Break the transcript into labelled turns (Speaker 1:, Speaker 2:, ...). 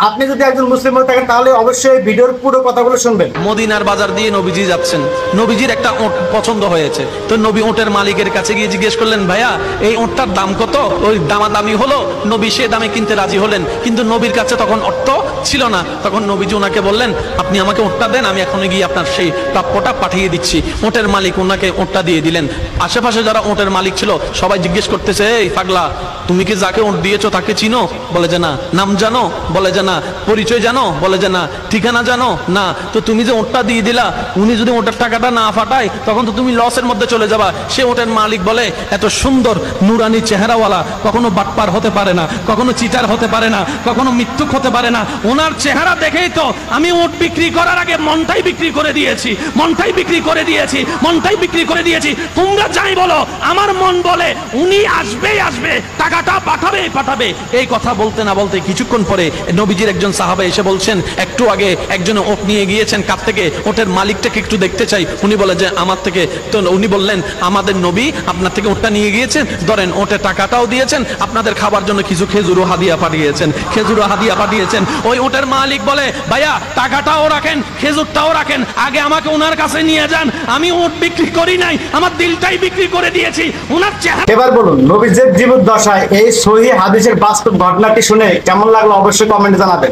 Speaker 1: আপনি যদি একজন মুসলিম হয়ে থাকেন তাহলে অবশ্যই ভিডিওর পুরো কথাগুলো শুনবেন।
Speaker 2: মদিনার বাজার দিয়ে নবীজি যাচ্ছেন, নবীজির একটা ওট পছন্দ হয়েছে, তো নবী ওটের মালিকের কাছে গিয়ে জিজ্ঞেস করলেন, ভাইয়া এই ওটটার দাম কত? ওই দামাদামি হলো, নবী সে দামে কিনতে রাজি হলেন, কিন্তু নবীর কাছে তখন অর্থ ছিল না। তখন নবীজি ওনাকে বললেন, আপনি আমাকে ওটটা দেন, আমি এখন গিয়ে আপনার সেই প্রাপ্যটা পাঠিয়ে দিচ্ছি। ওটের মালিক ওনাকে ওটটা দিয়ে দিলেন। আশেপাশে যারা ওটের মালিক ছিল সবাই জিজ্ঞেস করতেছে, এই পাগলা, তুমি কি যাকে ওট দিয়েছো তাকে চিনো? বলে যে না। নাম জানো? বলে যে না। পরিচয় জানো? বলে যে না। ঠিকানা জানো? না। তো তুমি যে ওটটা দিয়ে দিলা, উনি যদি ওটার টাকাটা না ফাটায় তখন তো তুমি লসের মধ্যে চলে যাবা। সে ওটের মালিক বলে, এত সুন্দর নুরানি চেহারাওয়ালা কখনো বাটপার হতে পারে না, কখনো চিটার হতে পারে না, কখনো মৃত্যুক হতে পারে না। ওনার চেহারা দেখেই তো আমি ওট বিক্রি করার আগে মনটাই বিক্রি করে দিয়েছি, মনটাই বিক্রি করে দিয়েছি, মনটাই বিক্রি করে দিয়েছি। তোমরা যাই বলো, আমার মন বলে উনি আসবেই আসবে, টাকাটা পাঠাবেই পাঠাবে। এই কথা বলতে না বলতে কিছুক্ষণ পরে নবীজির একজন সাহাবা এসে বলছেন, একটু আগে একজন ওট নিয়ে গিয়েছেন কাছ থেকে, ওটের মালিকটাকে একটু দেখতে চাই। উনি বলে যে আমার থেকে। তো উনি বললেন, আমাদের নবী আপনার থেকে ওটটা নিয়ে গিয়েছেন, ধরেন ওটের টাকাটাও দিয়েছেন, আপনাদের খাবার জন্য কিছু খেজুরও হাদিয়া পাঠিয়েছেন, খেজুরও হাদিয়া পাঠিয়েছেন। ওই ওটের মালিক বলে, ভাইয়া টাকাটাও রাখেন, খেজুরটাও রাখেন, আগে আমাকে ওনার কাছে নিয়ে যান। আমি ওট বিক্রি করি নাই, আমার দিলটাই বিক্রি করে দিয়েছি। ওনার চেহারা।
Speaker 1: এবার বলুন, নবীজির জীবদ্দশায় এই সহিহ হাদিসের বাস্তব ঘটনাটি শুনে কেমন লাগলো অবশ্যই কমেন্টে জানাবেন।